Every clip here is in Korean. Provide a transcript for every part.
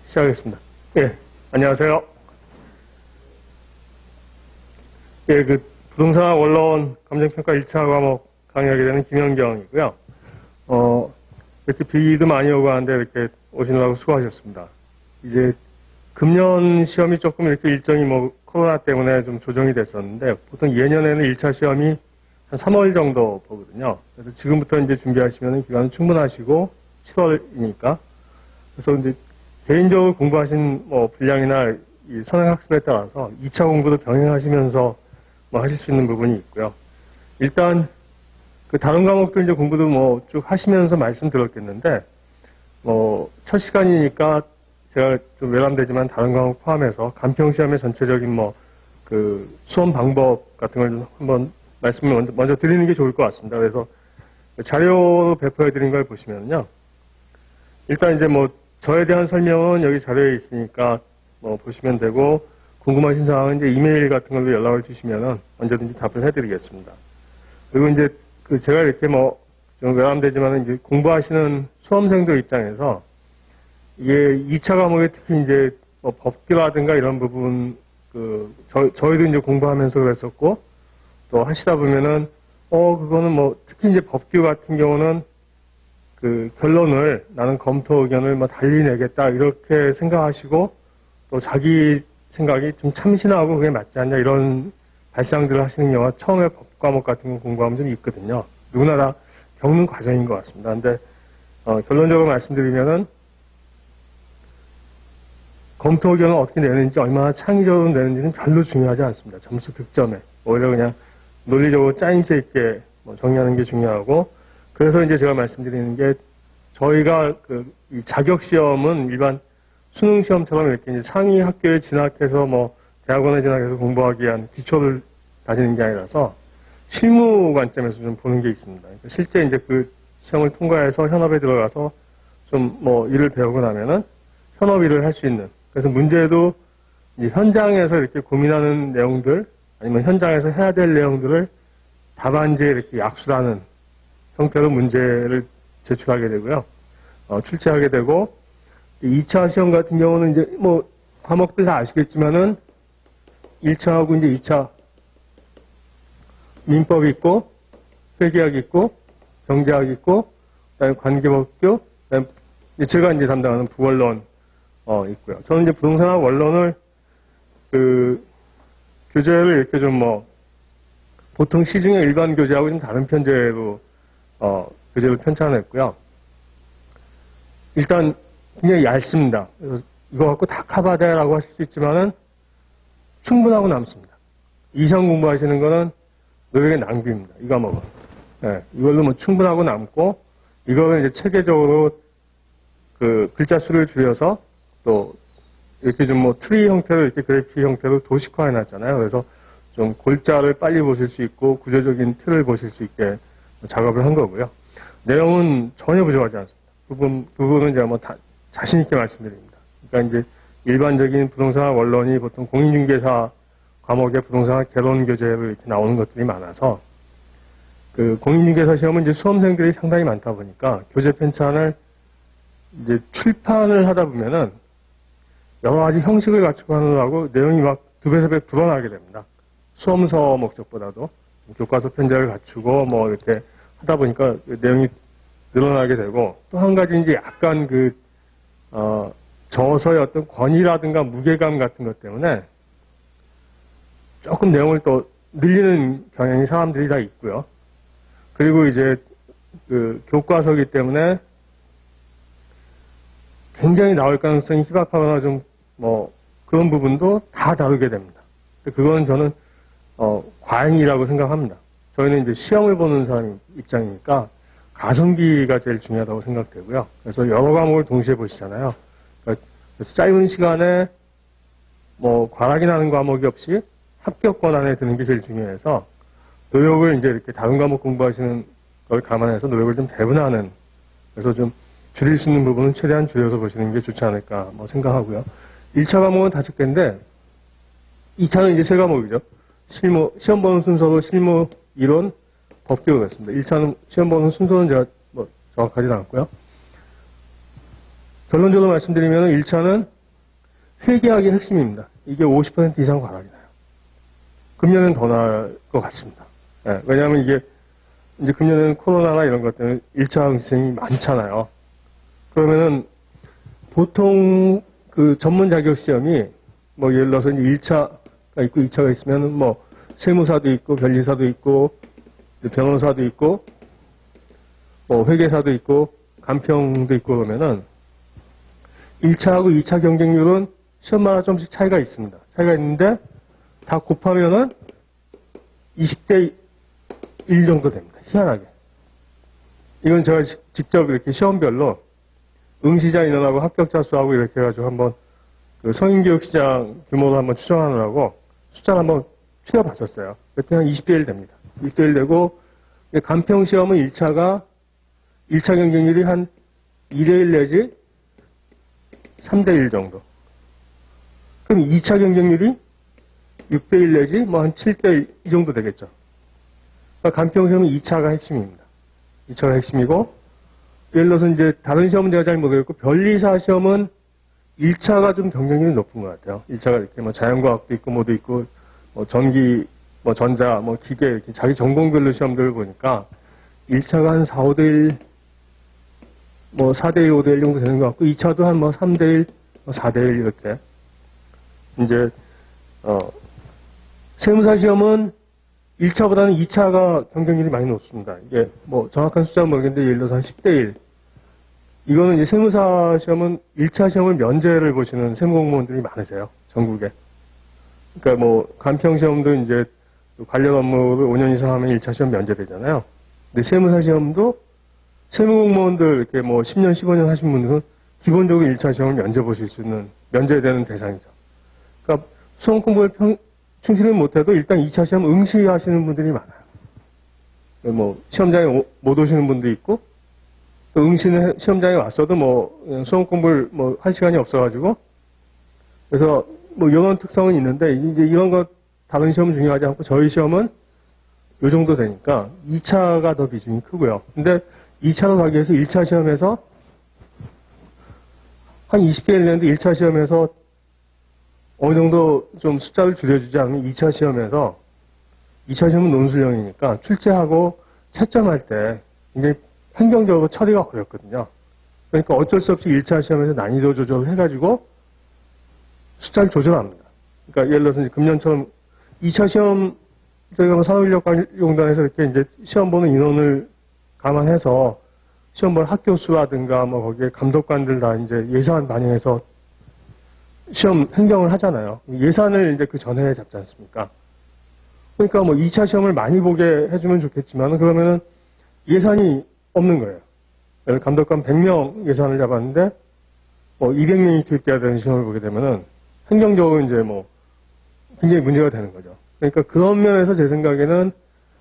시작하겠습니다. 예, 안녕하세요. 예, 부동산 원론 감정평가 1차 과목 강의하게 되는 김현경이고요. 이렇게 비도 많이 오고 하는데 이렇게 오시느라고 수고하셨습니다. 이제 금년 시험이 조금 이렇게 일정이 코로나 때문에 좀 조정이 됐었는데 보통 예년에는 1차 시험이 한 3월 정도 보거든요. 그래서 지금부터 이제 준비하시면 기간은 충분하시고 7월이니까. 그래서 이제 개인적으로 공부하신 분량이나 이 선행학습에 따라서 2차 공부도 병행하시면서 하실 수 있는 부분이 있고요. 일단 다른 과목도 이제 공부도 쭉 하시면서 말씀드렸겠는데 첫 시간이니까 제가 좀 외람되지만 다른 과목 포함해서 간평시험의 전체적인 수험 방법 같은 걸 좀 한번 말씀을 먼저 드리는 게 좋을 것 같습니다. 그래서 자료 배포해 드린 걸 보시면요. 일단 이제 저에 대한 설명은 여기 자료에 있으니까 보시면 되고, 궁금하신 사항은 이제 이메일 같은 걸로 연락을 주시면은 언제든지 답을 해드리겠습니다. 그리고 이제 제가 이렇게 좀 외람되지만은 이제 공부하시는 수험생들 입장에서 이게 2차 과목에 특히 이제 법규라든가 이런 부분 저희도 이제 공부하면서 그랬었고 또 하시다 보면은 그거는 특히 이제 법규 같은 경우는 결론을 나는 검토 의견을 달리 내겠다 이렇게 생각하시고 또 자기 생각이 좀 참신하고 그게 맞지 않냐 이런 발상들을 하시는 경우가 처음에 법 과목 같은 거 공부하면 좀 있거든요. 누구나 다 겪는 과정인 것 같습니다. 근데 결론적으로 말씀드리면은 검토 의견을 어떻게 내는지 얼마나 창의적으로 내는지는 별로 중요하지 않습니다. 점수 득점에 오히려 그냥 논리적으로 짜임새 있게 정리하는 게 중요하고, 그래서 이제 제가 말씀드리는 게 저희가 이 자격 시험은 일반 수능 시험처럼 이렇게 이제 상위 학교에 진학해서 대학원에 진학해서 공부하기 위한 기초를 다지는 게 아니라서 실무 관점에서 좀 보는 게 있습니다. 그러니까 실제 이제 시험을 통과해서 현업에 들어가서 좀 일을 배우고 나면은 현업 일을 할 수 있는, 그래서 문제도 이제 현장에서 이렇게 고민하는 내용들 아니면 현장에서 해야 될 내용들을 답안지에 이렇게 약수하는 형태로 문제를 제출하게 되고요. 출제하게 되고, 2차 시험 같은 경우는 이제 과목들 다 아시겠지만은 1차하고 이제 2차 민법이 있고 회계학 있고 경제학 있고 그다음에 관계법규, 그다음에 제가 이제 담당하는 부원론 있고요. 저는 이제 부동산학 원론을 교재를 이렇게 좀 보통 시중의 일반 교재하고 좀 다른 편제로 교재를 편찬했고요. 일단 굉장히 얇습니다. 그래서 이거 갖고 다 커버돼라고 하실 수 있지만은 충분하고 남습니다. 이상 공부하시는 거는 노력의 낭비입니다. 이 과목은. 네, 이걸로 충분하고 남고, 이거는 이제 체계적으로 글자 수를 줄여서 또 이렇게 좀 트리 형태로 이렇게 그래프 형태로 도식화해 놨잖아요. 그래서 좀 골자를 빨리 보실 수 있고 구조적인 틀을 보실 수 있게 작업을 한 거고요. 내용은 전혀 부족하지 않습니다. 부분은 제가 다 자신 있게 말씀드립니다. 그러니까 이제 일반적인 부동산 원론이 보통 공인중개사 과목의 부동산 개론 교재로 이렇게 나오는 것들이 많아서 공인중개사 시험은 이제 수험생들이 상당히 많다 보니까 교재 편찬을 이제 출판을 하다 보면은 여러 가지 형식을 갖추고 하느라고 내용이 두 배, 세 배 불어나게 됩니다. 수험서 목적보다도 교과서 편제를 갖추고 이렇게 하다 보니까 내용이 늘어나게 되고, 또 한 가지 이제 약간 저서의 어떤 권위라든가 무게감 같은 것 때문에 조금 내용을 또 늘리는 경향이 사람들이 다 있고요. 그리고 이제 교과서이기 때문에 굉장히 나올 가능성이 희박하거나 좀 그런 부분도 다 다루게 됩니다. 그건 저는 과잉이라고 생각합니다. 저희는 이제 시험을 보는 사람 입장이니까 가성비가 제일 중요하다고 생각되고요. 그래서 여러 과목을 동시에 보시잖아요. 그래서 짧은 시간에 과락이 나는 과목이 없이 합격권 안에 드는 게 제일 중요해서 노력을 이제 이렇게 다른 과목 공부하시는 걸 감안해서 노력을 좀 배분하는, 그래서 좀 줄일 수 있는 부분은 최대한 줄여서 보시는 게 좋지 않을까 생각하고요. 1차 과목은 5개인데 2차는 이제 3과목이죠. 시험 보는 순서로 실무, 이론, 법규가 있습니다. 1차는 시험 보는 순서는 제가 정확하지는 않고요. 결론적으로 말씀드리면 1차는 회계학이 핵심입니다. 이게 50% 이상 과락이 나요. 금년은 더 나을 것 같습니다. 예, 왜냐하면 이게 이제 금년에는 코로나나 이런 것 때문에 1차 응시생이 많잖아요. 그러면은 보통 그 전문 자격 시험이 뭐 예를 들어서 1차가 있고 2차가 있으면은 뭐 세무사도 있고 변리사도 있고 변호사도 있고 뭐 회계사도 있고 간평도 있고 그러면은 1차하고 2차 경쟁률은 시험마다 좀씩 차이가 있습니다. 차이가 있는데 다 곱하면은 20대 1 정도 됩니다. 희한하게. 이건 제가 직접 이렇게 시험별로 응시자 인원하고 합격자 수하고 이렇게 해가지고 한번 그 성인교육시장 규모를 한번 추정하느라고 숫자를 한번 추려봤었어요. 그랬더니 한 20대 1 됩니다. 20대 1 되고 간평시험은 1차 경쟁률이 한 2대 1 내지 3대 1 정도. 그럼 2차 경쟁률이 6대 1 내지 뭐 한 7대 1 이 정도 되겠죠. 그러니까 간평시험은 2차가 핵심입니다. 2차가 핵심이고 예를 들어서 이제 다른 시험은 제가 잘 모르겠고 변리사 시험은 1차가 좀 경쟁률이 높은 것 같아요. 1차가 이렇게 뭐 자연과학도 있고 뭐도 있고 뭐 전기, 뭐 전자, 뭐 기계 이렇게 자기 전공별로 시험들을 보니까 1차가 한 4, 5대 1, 뭐 4대 1, 5대 1 정도 되는 것 같고 2차도 한 뭐 3대 1, 뭐 4대 1 이렇게 이제 세무사 시험은 1차보다는 2차가 경쟁률이 많이 높습니다. 이게 뭐 정확한 숫자는 모르겠는데 예를 들어서 한 10대 1. 이거는 이제 세무사 시험은 1차 시험을 면제를 보시는 세무공무원들이 많으세요. 전국에. 그러니까 뭐 간평 시험도 이제 관련 업무를 5년 이상 하면 1차 시험 면제되잖아요. 근데 세무사 시험도 세무공무원들 이렇게 뭐 10년, 15년 하신 분들은 기본적으로 1차 시험을 면제 보실 수 있는 면제되는 대상이죠. 그러니까 수험 공부에 충실을 못해도 일단 2차 시험 응시하시는 분들이 많아요. 뭐 시험장에 못 오시는 분도 있고 또 응시는 시험장에 왔어도 뭐 수험 공부를 뭐 할 시간이 없어가지고 그래서 뭐 이런 특성은 있는데 이제 이런 것 다른 시험은 중요하지 않고 저희 시험은 이 정도 되니까 2차가 더 비중이 크고요. 근데 2차로 가기 위해서 1차 시험에서 한 20개를 내는데 1차 시험에서 어느 정도 좀 숫자를 줄여주지 않으면 2차 시험은 논술형이니까 출제하고 채점할 때 굉장히 행정적으로 처리가 어렵거든요. 그러니까 어쩔 수 없이 1차 시험에서 난이도 조절을 해가지고 숫자를 조절합니다. 그러니까 예를 들어서 이제 금년처럼 2차 시험 저희가 뭐 산업인력관리공단에서 이렇게 이제 시험 보는 인원을 감안해서 시험 보는 학교 수라든가 뭐 거기에 감독관들 다 이제 예산 반영해서 시험 행정을 하잖아요. 예산을 이제 그 전에 잡지 않습니까? 그러니까 뭐 2차 시험을 많이 보게 해주면 좋겠지만 그러면은 예산이 없는 거예요. 감독관 100명 예산을 잡았는데 뭐 200명이 투입돼야 되는 시험을 보게 되면은 행정적으로 이제 뭐 굉장히 문제가 되는 거죠. 그러니까 그런 면에서 제 생각에는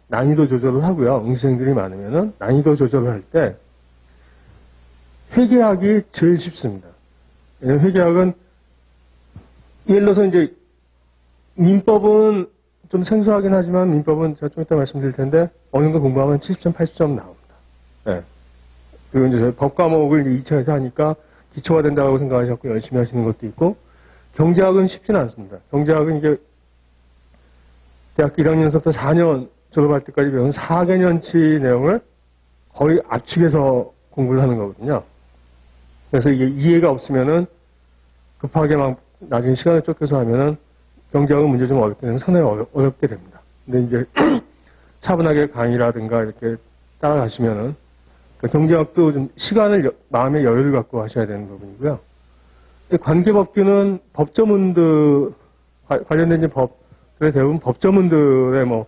난이도 조절을 하고요. 응시생들이 많으면은 난이도 조절을 할 때 회계학이 제일 쉽습니다. 왜냐면 회계학은 예를 들어서 이제 민법은 좀 생소하긴 하지만 민법은 제가 좀 이따 말씀드릴 텐데 어느 정도 공부하면 70점, 80점 나옵니다. 네. 그리고 이제 저희 법 과목을 2차에서 하니까 기초가 된다고 생각하셨고 열심히 하시는 것도 있고 경제학은 쉽지는 않습니다. 경제학은 이게 대학교 1학년서부터 4년 졸업할 때까지 배우는 4개년치 내용을 거의 압축해서 공부를 하는 거거든요. 그래서 이게 이해가 없으면은 급하게 막 나중에 시간을 쫓겨서 하면은 경제학은 문제 좀 어렵게 되면 상당히 어렵게 됩니다. 근데 이제 차분하게 강의라든가 이렇게 따라가시면은 그러니까 경제학도 좀 시간을 마음의 여유를 갖고 하셔야 되는 부분이고요. 관계법규는 법조문들 관련된 법들의 대부분 법조문들의 뭐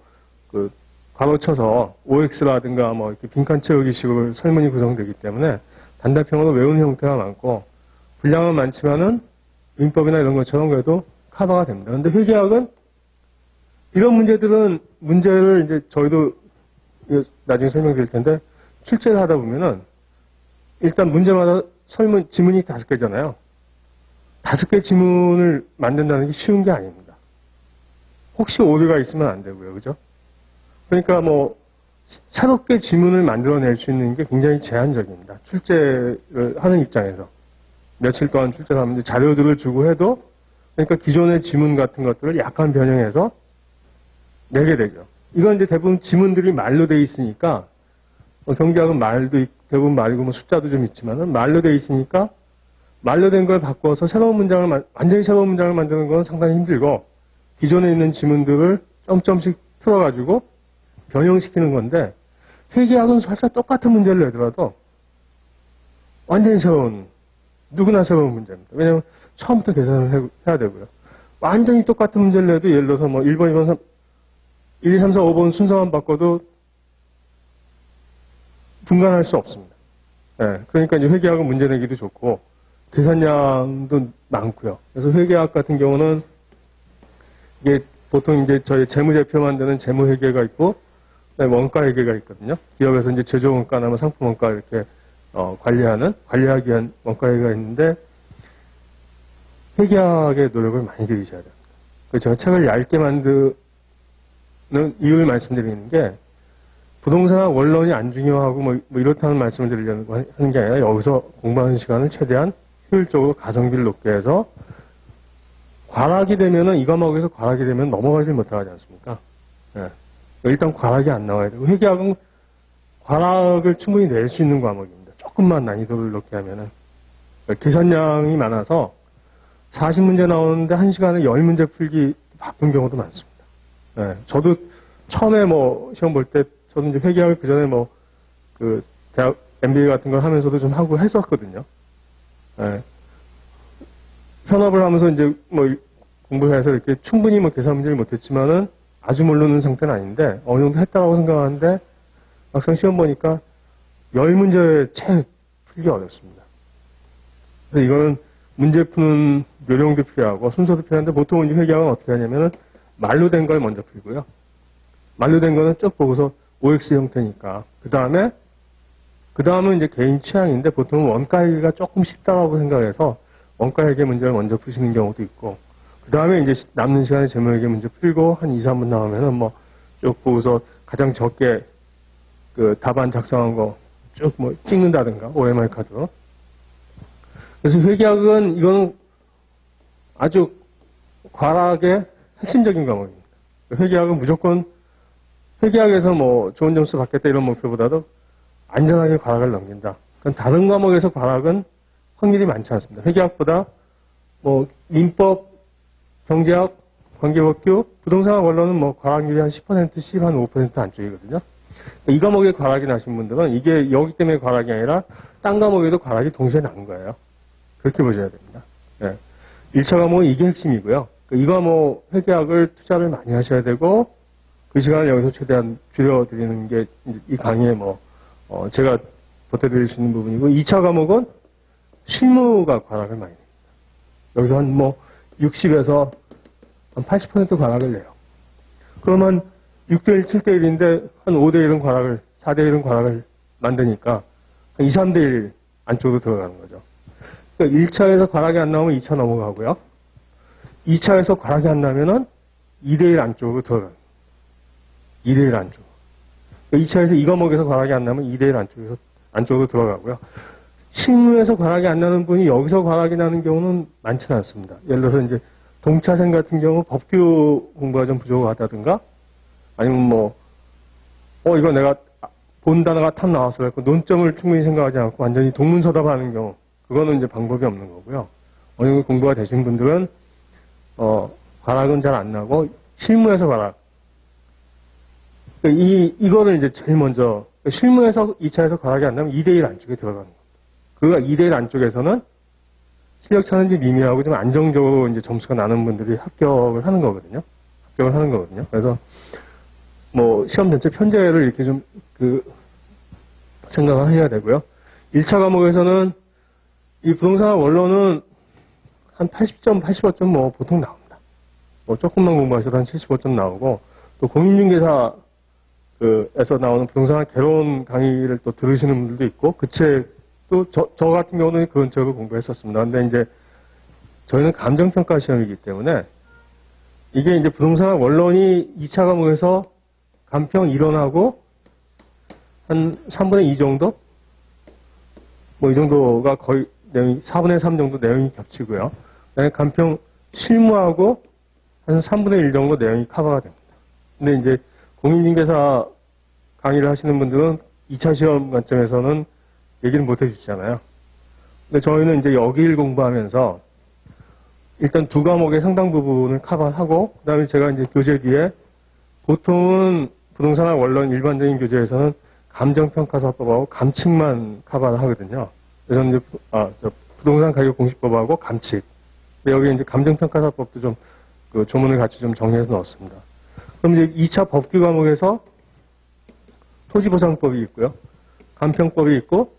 그 괄호 쳐서 OX라든가 뭐 이렇게 빈칸 채우기식으로 설문이 구성되기 때문에 단답형으로 외우는 형태가 많고 분량은 많지만은 민법이나 이런 것처럼 그래도 커버가 됩니다. 그런데 회계학은 이런 문제를 이제 저희도 나중에 설명드릴 텐데 출제를 하다 보면은 일단 문제마다 지문이 5개잖아요. 5개 지문을 만든다는 게 쉬운 게 아닙니다. 혹시 오류가 있으면 안 되고요. 그죠? 그러니까 뭐 새롭게 지문을 만들어낼 수 있는 게 굉장히 제한적입니다. 출제를 하는 입장에서. 며칠 동안 출제를 하면 자료들을 주고 해도 그러니까 기존의 지문 같은 것들을 약간 변형해서 내게 되죠. 이건 이제 대부분 지문들이 말로 돼 있으니까, 경제학은 대부분 말이고 뭐 숫자도 좀 있지만은 말로 돼 있으니까 말로 된 걸 바꿔서 완전히 새로운 문장을 만드는 건 상당히 힘들고, 기존에 있는 지문들을 점씩 풀어가지고 변형시키는 건데, 회계학은 살짝 똑같은 문제를 내더라도 완전히 누구나 새로운 문제입니다. 왜냐하면 처음부터 계산을 해야 되고요. 완전히 똑같은 문제를 내도 예를 들어서 뭐 1번, 2번, 1, 2, 3, 4, 5번 순서만 바꿔도 분간할 수 없습니다. 네, 그러니까 이제 회계학은 문제 내기도 좋고, 계산량도 많고요. 그래서 회계학 같은 경우는 이게 보통 이제 저희 재무제표 만드는 재무회계가 있고, 원가회계가 있거든요. 기업에서 이제 제조원가나 뭐 상품원가 이렇게 관리하기 위한 원가회계가 있는데, 회계학의 노력을 많이 들이셔야 됩니다. 그래서 제가 책을 얇게 만드는 이유를 말씀드리는 게, 부동산 원론이 안 중요하고 뭐 이렇다는 말씀을 드리려고 하는 게 아니라, 여기서 공부하는 시간을 최대한 효율적으로 가성비를 높게 해서, 과락이 되면은 이 과목에서 과락이 되면 넘어가지 못하지 않습니까? 네. 일단 과락이 안 나와야 되고, 회계학은 과락을 충분히 낼 수 있는 과목입니다. 조금만 난이도를 높게 하면은. 계산량이 많아서 40문제 나오는데 1시간에 10문제 풀기 바쁜 경우도 많습니다. 네. 저도 처음에 뭐 시험 볼 때, 저도 이제 회계학을 그 전에 대학 MBA 같은 걸 하면서도 좀 하고 했었거든요. 네. 현업을 하면서 이제 공부를 해서 이렇게 충분히 계산 문제를 못했지만은 아주 모르는 상태는 아닌데 어느 정도 했다고 생각하는데, 막상 시험 보니까 10문제 채 풀기 어렵습니다. 그래서 이거는 문제 푸는 요령도 필요하고 순서도 필요한데, 보통 이제 회계학은 어떻게 하냐면은 말로 된 걸 먼저 풀고요. 말로 된 거는 쭉 보고서 OX 형태니까. 그 다음은 이제 개인 취향인데, 보통은 원가회계가 조금 쉽다고 생각해서 원가회계 문제를 먼저 푸시는 경우도 있고, 그 다음에 이제 남는 시간에 재무회계 문제 풀고 한 2, 3분 나오면은 쭉 보고서 가장 적게 답안 작성한 거 쭉 찍는다든가, OMR 카드로. 그래서 회계학은 이거는 아주 과락의 핵심적인 과목입니다. 회계학은 무조건 회계학에서 좋은 점수 받겠다 이런 목표보다도 안전하게 과락을 넘긴다. 다른 과목에서 과락은 확률이 많지 않습니다. 회계학보다 민법, 경제학, 관계법규, 부동산 원론은 과락률이 한 10%, 10, 한 5% 안쪽이거든요. 이 과목에 과락이 나신 분들은 이게 여기 때문에 과락이 아니라 딴 과목에도 과락이 동시에 난 거예요. 그렇게 보셔야 됩니다. 네. 1차 과목은 이게 핵심이고요. 이 과목 회계학을 투자를 많이 하셔야 되고, 그 시간을 여기서 최대한 줄여드리는 게 이 강의에 제가 보태드릴 수 있는 부분이고, 2차 과목은 실무가 과락을 많이 냅니다. 여기서 한 60에서 한 80% 과락을 내요. 그러면 6대1, 7대1인데 한 5대1은 과락을, 4대1은 과락을 만드니까 한 2, 3대1 안쪽으로 들어가는 거죠. 그러니까 1차에서 과락이 안 나오면 2차 넘어가고요. 2차에서 과락이 안 나면은 2대1 안쪽으로 들어가는 거예요. 2대1 안쪽. 2차에서 이 과목에서 과락이 안 나면 2대1 안쪽으로 들어가고요. 실무에서 과락이 안 나는 분이 여기서 과락이 나는 경우는 많지는 않습니다. 예를 들어서 이제 동차생 같은 경우 법규 공부가 좀 부족하다든가, 아니면 이거 내가 본 단어가 탑 나왔어. 그래서 논점을 충분히 생각하지 않고 완전히 동문서답하는 경우, 그거는 이제 방법이 없는 거고요. 어느 정도 공부가 되신 분들은, 과락은 잘 안 나고, 실무에서 과락. 이거를 이제 제일 먼저, 실무에서 2차에서 과락이 안 나면 2대1 안쪽에 들어가는 겁니다. 그 2대1 안쪽에서는 실력 차는 이제 미미하고 좀 안정적으로 이제 점수가 나는 분들이 합격을 하는 거거든요. 그래서, 시험 전체 편제를 이렇게 좀, 생각을 해야 되고요. 1차 과목에서는 이 부동산 원론은 한 80점, 85점 보통 나옵니다. 조금만 공부하셔도 한 75점 나오고, 또 공인중개사, 에서 나오는 부동산 개론 강의를 또 들으시는 분들도 있고, 그 책도 저 같은 경우는 그런 책을 공부했었습니다. 근데 이제 저희는 감정평가 시험이기 때문에 이게 이제 부동산 원론이 2차 과목에서 감평 이론하고 한 3분의 2 정도? 이 정도가 거의 내용이 4분의 3 정도 내용이 겹치고요. 그다음에 감평 실무하고 한 3분의 1 정도 내용이 커버가 됩니다. 근데 이제 공인중개사 강의를 하시는 분들은 2차 시험 관점에서는 얘기를 못 해주시잖아요. 근데 저희는 이제 여기를 공부하면서 일단 두 과목의 상당 부분을 커버하고, 그 다음에 제가 이제 교재 뒤에 보통은 부동산학 원론 일반적인 교재에서는 감정평가사법하고 감칙만 커버를 하거든요. 그래서 이제 부동산 가격 공시법하고 감칙. 근데 여기 이제 감정평가사법도 좀 그 조문을 같이 좀 정리해서 넣었습니다. 그럼 이제 2차 법규 과목에서 토지보상법이 있고요. 감평법이 있고,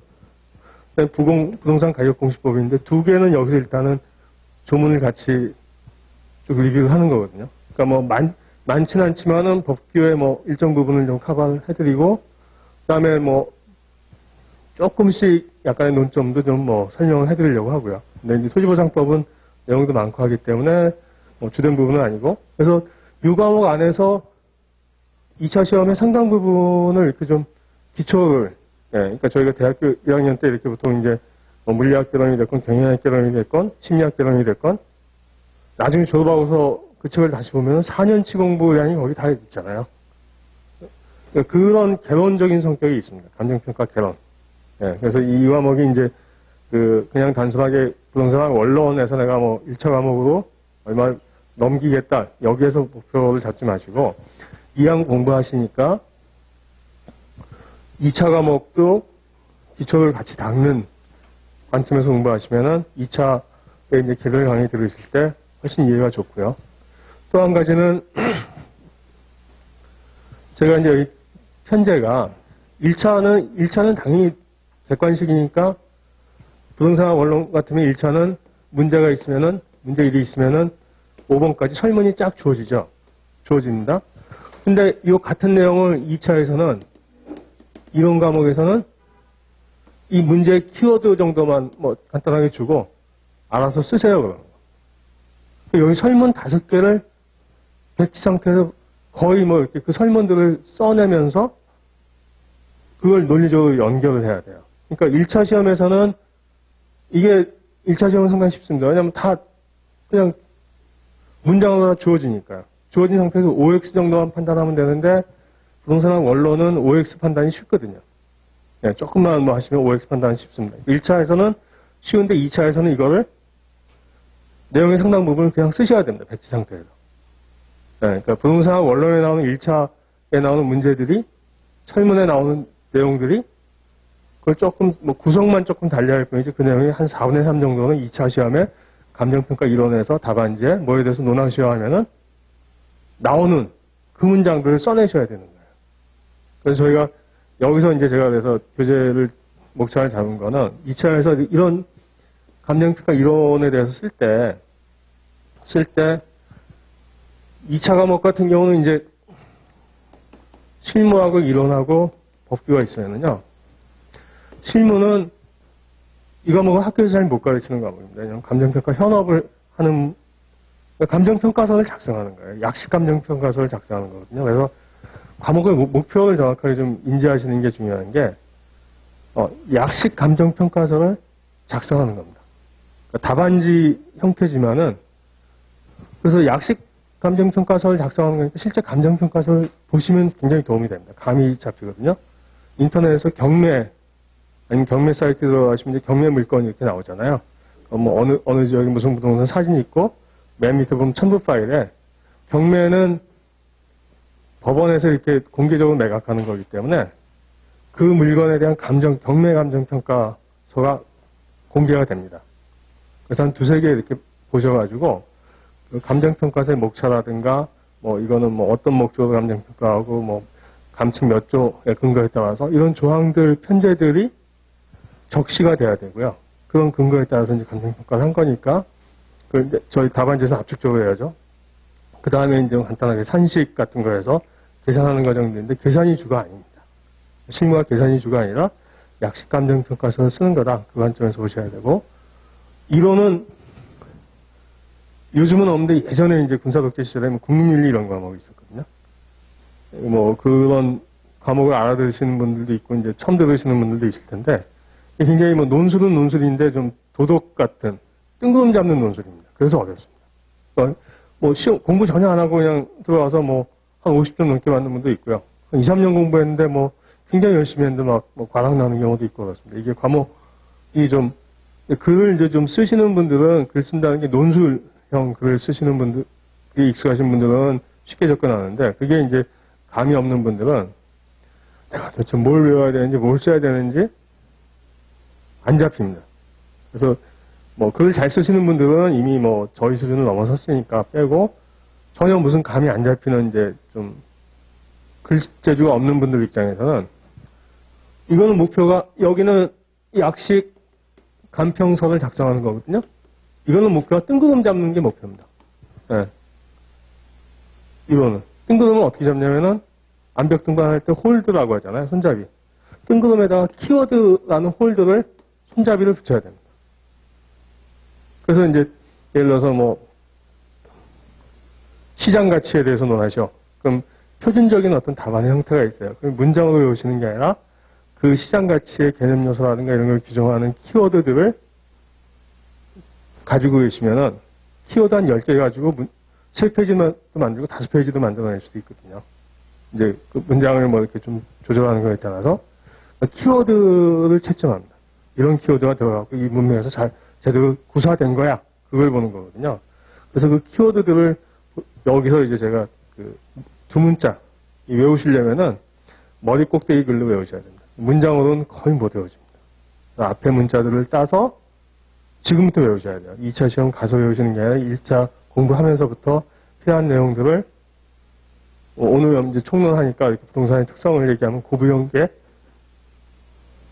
부동산 가격 공시법인데 두 개는 여기서 일단은 조문을 같이 쭉 리뷰를 하는 거거든요. 그러니까 뭐 많진 않지만은 법규의 뭐 일정 부분을 좀 커버를 해드리고, 그다음에 뭐 조금씩 약간의 논점도 좀 뭐 설명을 해드리려고 하고요. 근데 이제 토지보상법은 내용도 많고 하기 때문에 뭐 주된 부분은 아니고, 그래서 이 과목 안에서 2차 시험의 상당 부분을 이렇게 좀 기초를, 그러니까 저희가 대학교 1학년 때 이렇게 보통 이제 뭐 물리학 개론이 됐건 경영학 개론이 됐건 심리학 개론이 됐건 나중에 졸업하고서 그 책을 다시 보면 4년치 공부량이 거기 다 있잖아요. 그러니까 그런 개론적인 성격이 있습니다. 감정평가 개론. 그래서 이 과목이 이제 그냥 단순하게 부동산학 원론에서 내가 뭐 1차 과목으로 얼마 넘기겠다, 여기에서 목표를 잡지 마시고 2학 공부하시니까 2차 과목도 기초를 같이 닦는 관점에서 공부하시면은 2차에 이제 개별 강의 들으실 때 훨씬 이해가 좋고요. 또 한 가지는 제가 이제 여기 편제가 1차는 당연히 객관식이니까 부동산 원론 같으면 1차는 문제가 있으면은 문제 1이 있으면은 5번까지 설문이 쫙 주어집니다. 근데 이 같은 내용을 2차에서는 이론 과목에서는 이 문제의 키워드 정도만 뭐 간단하게 주고 알아서 쓰세요. 그러는 거. 여기 설문 5개를 배치 상태에서 거의 뭐 이렇게 그 설문들을 써내면서 그걸 논리적으로 연결을 해야 돼요. 그러니까 1차 시험에서는 이게 1차 시험은 상당히 쉽습니다. 왜냐하면 다 그냥 문장으로 주어지니까요. 주어진 상태에서 OX 정도만 판단하면 되는데 부동산학 원론은 OX 판단이 쉽거든요. 조금만 뭐 하시면 OX 판단이 쉽습니다. 1차에서는 쉬운데 2차에서는 이거를 내용의 상당 부분을 그냥 쓰셔야 됩니다. 배치 상태에서. 그러니까 부동산학 원론에 나오는 1차에 나오는 문제들이 설문에 나오는 내용들이 그걸 조금 뭐 구성만 조금 달리 할 뿐이지 그 내용이 한 4분의 3 정도는 2차 시험에 감정평가 이론에서 답안지에 뭐에 대해서 논하셔야 하면은 나오는 그 문장들을 써내셔야 되는 거예요. 그래서 저희가 여기서 이제 제가 그래서 교재를 목차를 잡은 거는 2차에서 이런 감정평가 이론에 대해서 쓸 때 2차 과목 같은 경우는 이제 실무하고 이론하고 법규가 있으면요. 실무는 이 과목은 학교에서 잘 못 가르치는 과목입니다. 그냥 감정평가 현업을 하는, 감정평가서를 작성하는 거예요. 약식 감정평가서를 작성하는 거거든요. 그래서 과목의 목표를 정확하게 좀 인지하시는 게 중요한 게, 약식 감정평가서를 작성하는 겁니다. 그러니까 답안지 형태지만은, 그래서 약식 감정평가서를 작성하는 거니까 실제 감정평가서를 보시면 굉장히 도움이 됩니다. 감이 잡히거든요. 인터넷에서 경매, 아니면 경매 사이트 들어가시면 이제 경매 물건 이렇게 나오잖아요. 뭐 어느 지역에 무슨 부동산 사진이 있고, 맨 밑에 보면 첨부 파일에 경매는 법원에서 이렇게 공개적으로 매각하는 거기 때문에 그 물건에 대한 경매 감정평가서가 공개가 됩니다. 그래서 한 2-3개 이렇게 보셔가지고, 그 감정평가서의 목차라든가, 뭐 이거는 뭐 어떤 목적으로 감정평가하고, 뭐 감칙 몇 조에 근거에 따라서 이런 조항들, 편제들이 적시가 돼야 되고요. 그런 근거에 따라서 이제 감정평가를 한 거니까, 저희 답안지에서 압축적으로 해야죠. 그 다음에 이제 간단하게 산식 같은 거에서 계산하는 과정들인데, 계산이 주가 아닙니다. 실무가 계산이 주가 아니라 약식 감정평가서를 쓰는 거다. 그 관점에서 보셔야 되고, 이론은 요즘은 없는데 예전에 이제 군사독재 시절에 국민윤리 이런 과목이 있었거든요. 뭐 그런 과목을 알아들으시는 분들도 있고, 이제 처음 들으시는 분들도 있을 텐데, 굉장히 논술은 논술인데 좀 도덕 같은 뜬구름 잡는 논술입니다. 그래서 어렵습니다. 그러니까 뭐 시험, 공부 전혀 안 하고 그냥 들어와서 뭐 한 50점 넘게 맞는 분도 있고요. 2, 3년 공부했는데 뭐 굉장히 열심히 했는데 막 뭐 과락 나는 경우도 있고 그렇습니다. 이게 과목이 좀, 글을 이제 좀 쓰시는 분들은 글 쓴다는 게 논술형 글을 쓰시는 분들이 익숙하신 분들은 쉽게 접근하는데 그게 이제 감이 없는 분들은 내가 도대체 뭘 외워야 되는지 뭘 써야 되는지 안 잡힙니다. 그래서 뭐 글을 잘 쓰시는 분들은 이미 뭐 저희 수준을 넘어섰으니까 빼고 전혀 무슨 감이 안 잡히는 이제 좀 글재주가 없는 분들 입장에서는 이거는 목표가 여기는 약식 간평서를 작성하는 거거든요. 이거는 목표가 뜬구름 잡는 게 목표입니다. 네. 이거는 뜬구름은 어떻게 잡냐면은 암벽 등반할 때 홀드라고 하잖아요. 손잡이. 뜬구름에다가 키워드라는 홀드를 손잡이를 붙여야 됩니다. 그래서 이제 예를 들어서 뭐 시장 가치에 대해서 논하셔. 그럼 표준적인 어떤 답안의 형태가 있어요. 그럼 문장으로 외우시는 게 아니라 그 시장 가치의 개념 요소라든가 이런 걸 규정하는 키워드들을 가지고 계시면은 키워드 한 10개 가지고 3페이지도 만들고 5페이지도 만들어낼 수도 있거든요. 이제 그 문장을 뭐 이렇게 좀 조절하는 거에 따라서 키워드를 채점합니다. 이런 키워드가 들어가고 이 문맥에서 잘 제대로 구사된 거야. 그걸 보는 거거든요. 그래서 그 키워드들을 여기서 이제 제가 그 두 문자 외우시려면은 머리 꼭대기 글로 외우셔야 됩니다. 문장으로는 거의 못 외워집니다. 앞에 문자들을 따서 지금부터 외우셔야 돼요. 2차 시험 가서 외우시는 게 아니라 1차 공부하면서부터 필요한 내용들을 오늘 이제 총론하니까 이렇게 부동산의 특성을 얘기하면 고부용계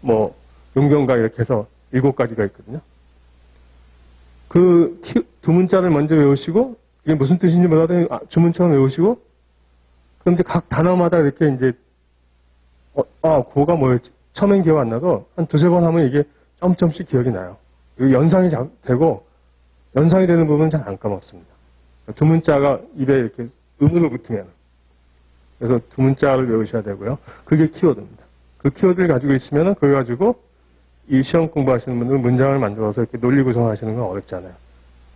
뭐 용경가 이렇게 해서 7가지가 있거든요. 그 두 문자를 먼저 외우시고 이게 무슨 뜻인지 몰라도 주문처럼 외우시고 그럼 이제 각 단어마다 이렇게 이제 그거가 뭐였지? 처음엔 기억 안 나도 한 2-3번 하면 이게 점점씩 기억이 나요. 연상이 되고 연상이 되는 부분은 잘 안 까먹습니다. 두 문자가 입에 이렇게 음으로 붙으면 그래서 두 문자를 외우셔야 되고요. 그게 키워드입니다. 그 키워드를 가지고 있으면 그걸 가지고 이 시험 공부하시는 분들은 문장을 만들어서 이렇게 논리 구성하시는 건 어렵잖아요.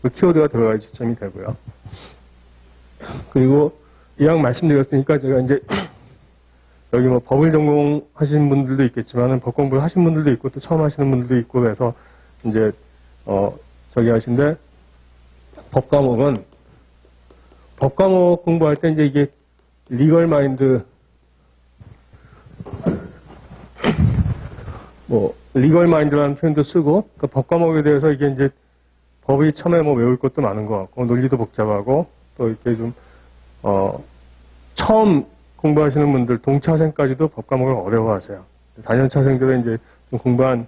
그 키워드가 들어가야 지점이 되고요. 그리고 이왕 말씀드렸으니까 제가 이제 여기 뭐 법을 전공하신 분들도 있겠지만은 법 공부를 하신 분들도 있고 또 처음 하시는 분들도 있고 그래서 이제 저기 하신데 법 과목 공부할 때 이제 이게 리걸 마인드 뭐 리걸 마인드라는 표현도 쓰고 그 법 과목에 대해서 이게 이제 법이 처음에 뭐 외울 것도 많은 것 같고 논리도 복잡하고 또 이렇게 좀 처음 공부하시는 분들 동차생까지도 법 과목을 어려워하세요. 단연차생들은 이제 좀 공부한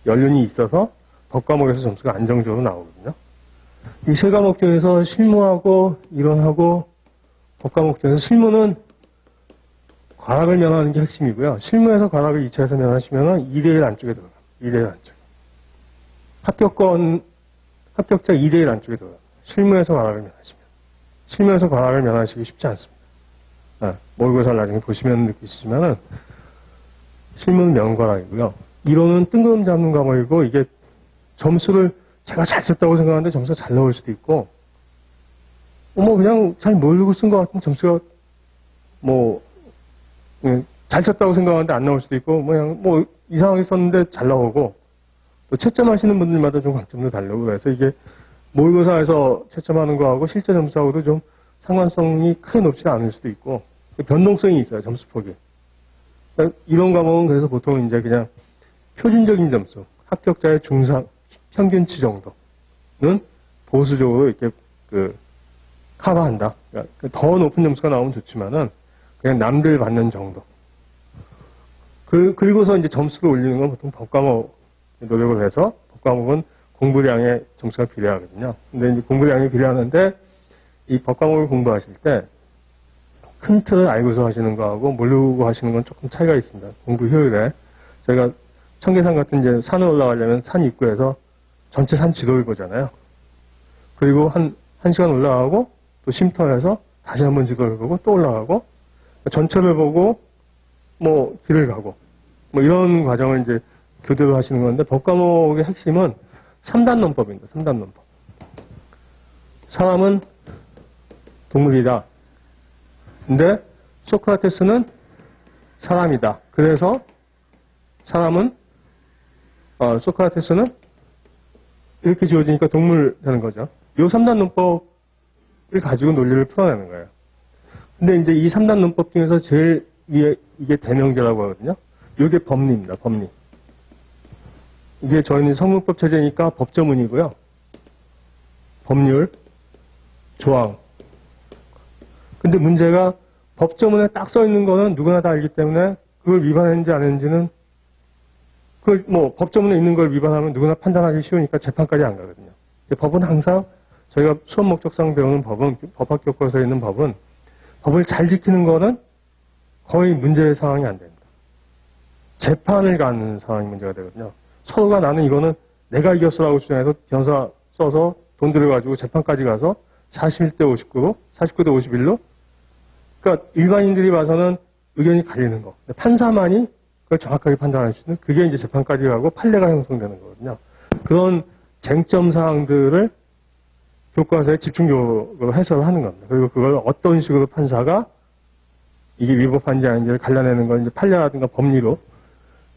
연륜이 있어서 법 과목에서 점수가 안정적으로 나오거든요. 이 세 과목 중에서 실무하고 이론하고 법 과목 중에서 실무는 과락을 면하는 게 핵심이고요. 실무에서 과락을 2차에서 면하시면 2대1 안쪽에 들어가요. 2대1 안쪽에. 합격자 2대1 안쪽에 들어가요. 실무에서 과락을 면하시면. 실무에서 과락을 면하시기 쉽지 않습니다. 모의고사를 나중에 보시면 느끼시지만은 실무는 면과락이고요. 이론은 뜬구름 잡는 과목이고 이게 점수를 제가 잘 썼다고 생각하는데 점수가 잘 나올 수도 있고 그냥 잘 모르고 쓴 것 같은 점수가 잘 썼다고 생각하는데 안 나올 수도 있고 그냥 이상하게 썼는데 잘 나오고 또 채점하시는 분들마다 좀 강점도 다르고 그래서 이게 모의고사에서 채점하는 거하고 실제 점수하고도 좀 상관성이 크게 높지 않을 수도 있고 변동성이 있어요. 점수폭이. 이런 과목은 그래서 보통 이제 그냥 표준적인 점수, 합격자의 중상, 평균치 정도는 보수적으로 이렇게 커버한다. 그러니까 더 높은 점수가 나오면 좋지만은 그냥 남들 받는 정도. 그리고서 이제 점수를 올리는 건 보통 법과목 노력을 해서 법과목은 공부량에 점수가 비례하거든요. 근데 이제 공부량이 비례하는데 이 법과목을 공부하실 때 큰 틀을 알고서 하시는 거하고 모르고 하시는 건 조금 차이가 있습니다. 공부 효율에. 저희가 청계산 같은 이제 산을 올라가려면 산 입구에서 전체 산 지도를 보잖아요. 그리고 한 시간 올라가고 또 쉼터에서 다시 한번 지도를 보고 또 올라가고 전체를 보고 길을 가고 이런 과정을 이제 교대로 하시는 건데 법과목의 핵심은 3단 논법입니다. 3단 논법. 사람은 동물이다. 근데 소크라테스는 사람이다. 그래서 사람은 소크라테스는 이렇게 지어지니까 동물 되는 거죠. 이 3단 논법을 가지고 논리를 풀어내는 거예요. 근데 이제 이 3단 논법 중에서 제일 위에 이게 대명제라고 하거든요. 이게 법리입니다. 법리. 이게 저희는 성문법 체제니까 법조문이고요. 법률, 조항. 근데 문제가 법조문에 딱 써 있는 거는 누구나 다 알기 때문에 그걸 위반했는지 안 했는지는 그걸 뭐 법조문에 있는 걸 위반하면 누구나 판단하기 쉬우니까 재판까지 안 가거든요. 법은 항상 저희가 수업 목적상 배우는 법은 법학 교과서에 있는 법은 법을 잘 지키는 거는 거의 문제의 상황이 안 됩니다. 재판을 가는 상황이 문제가 되거든요. 서로가 나는 이거는 내가 이겼어라고 주장해서 변호사 써서 돈 들여가지고 재판까지 가서 41대 59로 49대 51로 그러니까 일반인들이 봐서는 의견이 갈리는 거. 판사만이 그걸 정확하게 판단할 수 있는 그게 이제 재판까지 가고 판례가 형성되는 거거든요. 그런 쟁점 사항들을 교과서에 집중적으로 해석을 하는 겁니다. 그리고 그걸 어떤 식으로 판사가 이게 위법한지 아닌지를 갈라내는 건 이제 판례라든가 법리로.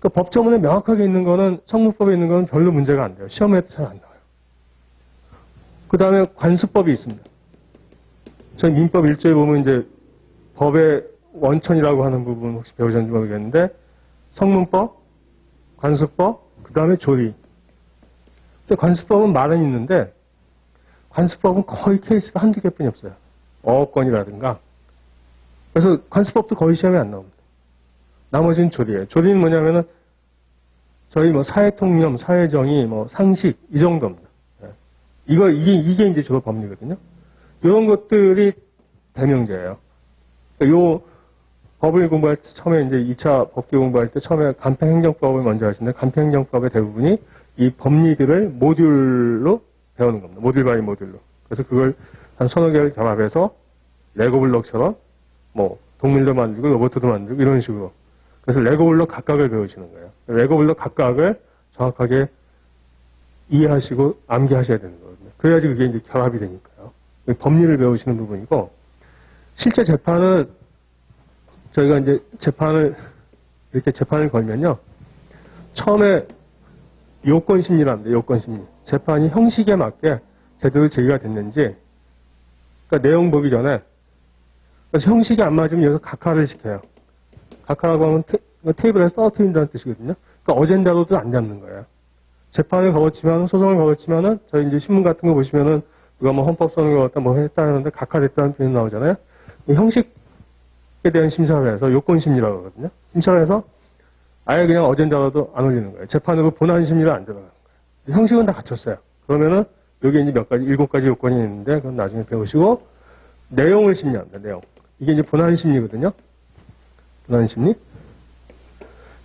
그러니까 법조문에 명확하게 있는 거는 성문법에 있는 거는 별로 문제가 안 돼요. 시험에도 잘 안 나와요. 그 다음에 관습법이 있습니다. 저희 민법 1조에 보면 이제 법의 원천이라고 하는 부분 혹시 배우셨는지 모르겠는데 성문법, 관습법, 그 다음에 조리. 근데 관습법은 말은 있는데 관습법은 거의 케이스가 한두 개뿐이 없어요. 어업권이라든가. 그래서 관습법도 거의 시험에 안 나옵니다. 나머지는 조리예요. 조리는 뭐냐면은 저희 뭐 사회통념, 사회정의, 뭐 상식 이 정도입니다. 이게 이제 주로 법리거든요. 이런 것들이 대명제예요. 요 법을 공부할 때 처음에 이제 2차 법규 공부할 때 처음에 간편행정법을 먼저 하시는데 간편행정법의 대부분이 이 법리들을 모듈로 배우는 겁니다. 모듈 바이 모듈로. 그래서 그걸 한 서너 개를 결합해서 레고 블록처럼 뭐 동물도 만들고 로봇도 만들고 이런 식으로. 그래서 레고 블록 각각을 배우시는 거예요. 레고 블록 각각을 정확하게 이해하시고 암기하셔야 되는 거거든요. 그래야지 그게 이제 결합이 되니까요. 법리를 배우시는 부분이고 실제 재판은 저희가 이제 이렇게 재판을 걸면요. 처음에 요건심리랍니다. 요건심리. 재판이 형식에 맞게 제대로 제기가 됐는지 그러니까 내용 보기 전에 그래서 형식이 안 맞으면 여기서 각하를 시켜요. 각하라고 하면 테이블에서 떨어뜨린다는 뜻이거든요. 그러니까 어젠다로도 안 잡는 거예요. 재판을 걸었지만 소송을 걸었지만은 저희 이제 신문 같은 거 보시면은 누가 뭐 헌법소원을 걸었다 뭐 했다 하는데 각하됐다는 표현이 나오잖아요. 형식에 대한 심사를 해서 요건심리라고 하거든요. 심사를 해서 아예 그냥 어젠다로도 안 올리는 거예요. 재판으로 본안심리를 안 들어가는 거예요. 형식은 다 갖췄어요. 그러면은 여기 이제 몇 가지, 7가지 요건이 있는데 그건 나중에 배우시고 내용을 심리합니다. 내용. 이게 이제 본안심리거든요. 본안심리.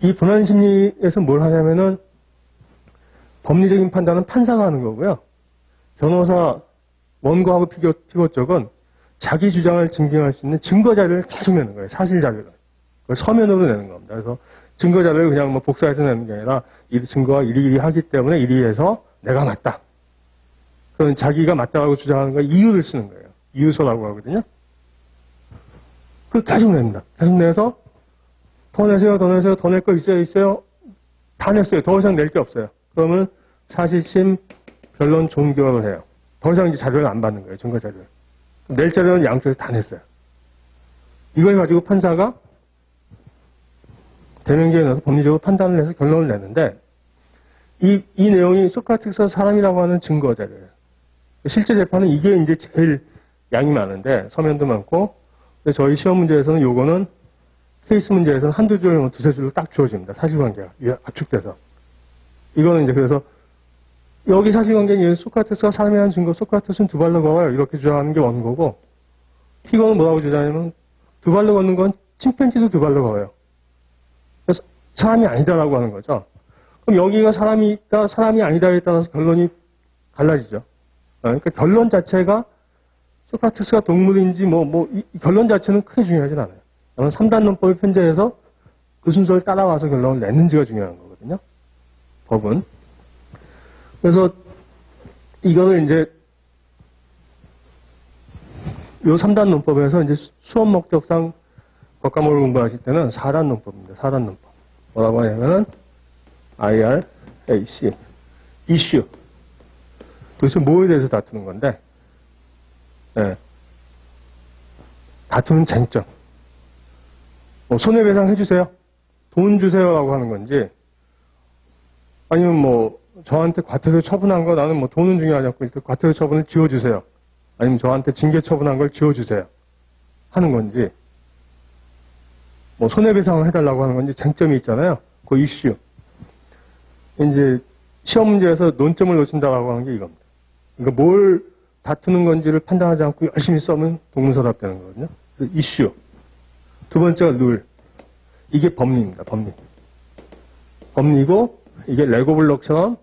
이 본안심리에서 뭘 하냐면은 법리적인 판단은 판사가 하는 거고요. 변호사 원고하고 피고 쪽은 자기 주장을 증빙할 수 있는 증거 자료를 계속 내는 거예요. 사실 자료를. 그걸 서면으로 내는 겁니다. 그래서 증거 자료를 그냥 뭐 복사해서 내는 게 아니라 이 증거가 이리 하기 때문에 이리 해서 내가 맞다. 그런 자기가 맞다고 주장하는 거 이유를 쓰는 거예요. 이유서라고 하거든요. 그걸 계속 냅니다. 계속 내서 더 내세요, 더 내세요, 더 낼 거 있어요. 다 냈어요. 더 이상 낼 게 없어요. 그러면 사실심, 변론, 종결을 해요. 더 이상 이제 자료를 안 받는 거예요. 증거 자료를. 낼 자료는 양쪽에서 다 냈어요. 이걸 가지고 판사가 대명제에 넣어서 법리적으로 판단을 해서 결론을 내는데 이 내용이 소크라테스가 사람이라고 하는 증거 자료예요. 실제 재판은 이게 이제 제일 양이 많은데 서면도 많고 근데 저희 시험 문제에서는 요거는 케이스 문제에서는 한두 줄, 두세 줄로 딱 주어집니다. 사실관계가 압축돼서. 이거는 이제 그래서 여기 사실관계는 소크라테스가 사람이라는 증거, 소크라테스는 두 발로 걸어요. 이렇게 주장하는 게 원고고 피고는 뭐라고 주장하냐면 두 발로 걷는 건 침팬지도 두 발로 걸어요. 그래서 사람이 아니다라고 하는 거죠. 그럼 여기가 사람이 있다, 사람이 아니다에 따라서 결론이 갈라지죠. 그러니까 결론 자체가 소크라테스가 동물인지 이 결론 자체는 크게 중요하진 않아요. 다만 3단 논법을 편제해서 그 순서를 따라와서 결론을 냈는지가 중요한 거거든요. 법은. 그래서 이거를 이제 요 3단 논법에서 이제 수업 목적상 법과목을 공부하실 때는 4단 논법입니다. 4단 논법. 뭐라고 하냐면은 IR, AC, 이슈. 도대체 뭐에 대해서 다투는 건데, 네. 다투는 쟁점. 뭐 손해배상 해주세요. 돈 주세요라고 하는 건지, 아니면 뭐 저한테 과태료 처분한 거 나는 뭐 돈은 중요하지 않고 일단 과태료 처분을 지워주세요. 아니면 저한테 징계 처분한 걸 지워주세요. 하는 건지, 뭐 손해배상을 해달라고 하는 건지 쟁점이 있잖아요. 그 이슈. 이제 시험 문제에서 논점을 놓친다라고 하는 게 이겁니다. 그러니까 뭘 다투는 건지를 판단하지 않고 열심히 써면 동문서답되는 거거든요. 이슈. 두 번째가 룰. 이게 법리입니다. 법리. 법리고 이게 레고 블록처럼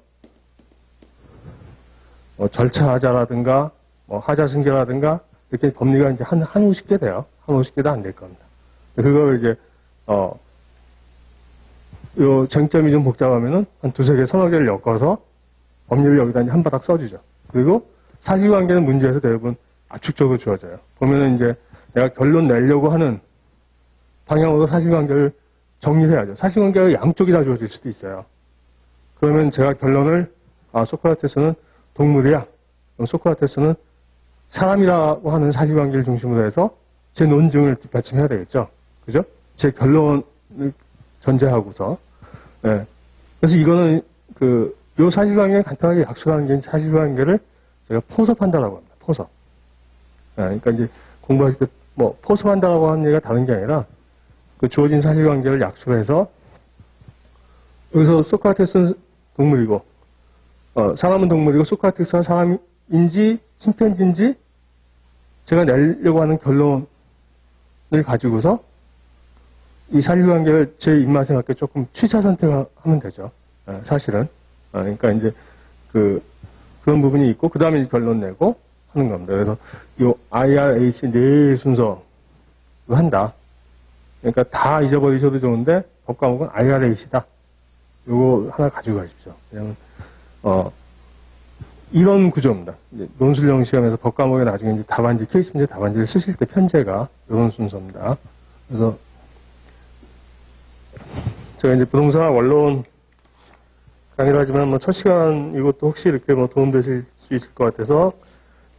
뭐 절차하자라든가 뭐 하자승계라든가 이렇게 법리가 이제 한 50개 돼요. 한 50개도 안 될 겁니다. 그걸 이제 요 쟁점이 좀 복잡하면은 한 두세 개, 서너 개를 엮어서 법리를 여기다 이제 한 바닥 써주죠. 그리고 사실관계는 문제에서 대부분 압축적으로 주어져요. 보면은 이제 내가 결론 내려고 하는 방향으로 사실관계를 정리해야죠. 사실관계가 양쪽이 다 주어질 수도 있어요. 그러면 제가 결론을 소크라테스는 동물이야. 그럼 소크라테스는 사람이라고 하는 사실관계를 중심으로 해서 제 논증을 뒷받침해야 되겠죠. 그죠? 제 결론을 전제하고서. 네. 그래서 이거는 요 사실관계를 간단하게 약속하는 게 사실관계를 제가 포섭한다라고 합니다. 포섭. 네. 그러니까 이제 공부하실 때 뭐 포섭한다라고 하는 얘기가 다른 게 아니라 그 주어진 사실관계를 약속해서 여기서 소크라테스는 동물이고 사람은 동물이고 소크라테스가 사람인지 침팬지인지 제가 내려고 하는 결론을 가지고서 이 사실관계를 제 입맛에 맞게 조금 취사 선택을 하면 되죠. 사실은. 그러니까 이제 그런 부분이 있고 그 다음에 결론 내고 하는 겁니다. 그래서 요 IRH 네 순서 한다. 그러니까 다 잊어버리셔도 좋은데 법과목은 IRH다. 요거 하나 가지고 가십시오. 왜냐면 이런 구조입니다. 이제 논술형 시험에서 법과목에 나중에 이제 답안지, 케이스 문제 답안지를 쓰실 때 편제가 이런 순서입니다. 그래서 제가 이제 부동산 원론 강의를 하지만 뭐 첫 시간 이것도 혹시 이렇게 뭐 도움되실 수 있을 것 같아서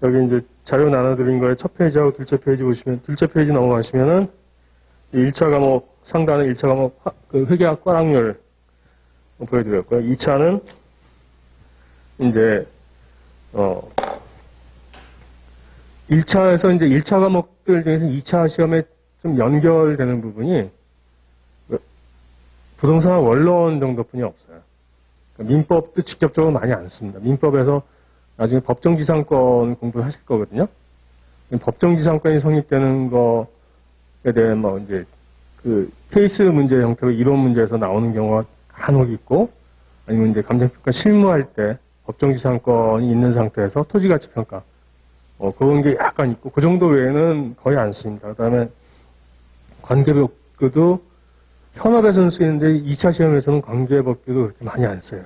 여기 이제 자료 나눠드린 거에 첫 페이지하고 둘째 페이지 보시면 둘째 페이지 넘어가시면은 1차 과목 상단은 1차 과목 회계학 과락률 보여드렸고요. 2차는 이제 1차에서 이제 1차 과목들 중에서 2차 시험에 좀 연결되는 부분이 부동산 원론 정도뿐이 없어요. 그러니까 민법도 직접적으로 많이 안 씁니다. 민법에서 나중에 법정지상권 공부를 하실 거거든요. 법정지상권이 성립되는 거에 대해 뭐 이제 케이스 문제 형태로 이론 문제에서 나오는 경우가 간혹 있고 아니면 이제 감정평가 실무할 때 법정지상권이 있는 상태에서 토지가치평가 그런 게 약간 있고 그 정도 외에는 거의 안 씁니다. 그 다음에 관계법규도 현업에서는 쓰이는데 2차 시험에서는 관계법규도 그렇게 많이 안 써요.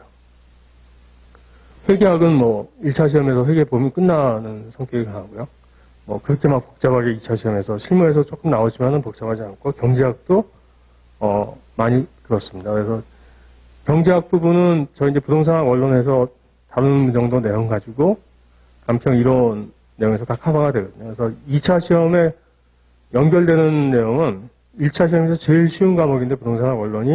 회계학은 뭐 1차 시험에서 회계 보면 끝나는 성격이 강하고요. 뭐 그렇게 막 복잡하게 2차 시험에서 실무에서 조금 나오지만은 복잡하지 않고 경제학도 많이 그렇습니다. 그래서 경제학 부분은 저희 이제 부동산 원론에서 다루는 정도 내용 가지고 간평 이론 내용에서 다 커버가 되거든요. 그래서 2차 시험에 연결되는 내용은 1차 시험에서 제일 쉬운 과목인데 부동산 원론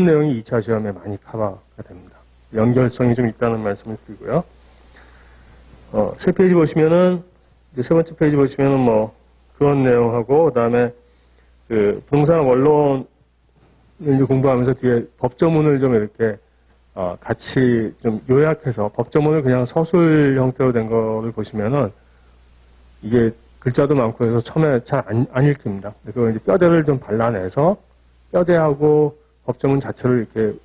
내용이 2차 시험에 많이 커버가 됩니다. 연결성이 좀 있다는 말씀을 드리고요. 세 페이지 보시면은 이제 세 번째 페이지 보시면은 뭐 그런 내용하고 그다음에 부동산 원론을 공부하면서 뒤에 법조문을 좀 이렇게 같이 좀 요약해서 법조문을 그냥 서술 형태로 된 거를 보시면은 이게 글자도 많고 해서 처음에 잘 안 읽힙니다. 그걸 이제 뼈대를 좀 발라내서 뼈대하고 법조문 자체를 이렇게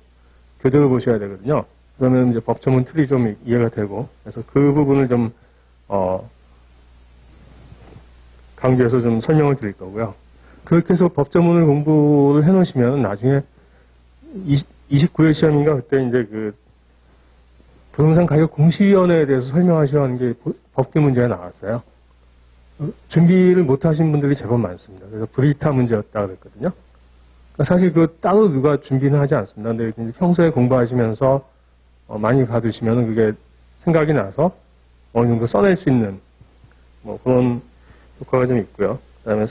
교대로 보셔야 되거든요. 그러면 이제 법조문 틀이 좀 이해가 되고 그래서 그 부분을 좀 강조해서 좀 설명을 드릴 거고요. 그렇게 해서 법조문을 공부를 해놓으시면 나중에 29회 시험인가 그때 이제 부동산 가격 공시위원회에 대해서 설명하시라는 게 법규 문제가 나왔어요. 준비를 못 하신 분들이 제법 많습니다. 그래서 브리타 문제였다 그랬거든요. 그러니까 사실 그 따로 누가 준비는 하지 않습니다. 근데 이제 평소에 공부하시면서 많이 받으시면 그게 생각이 나서 어느 정도 써낼 수 있는 뭐 그런 효과가 좀 있고요. 그 다음에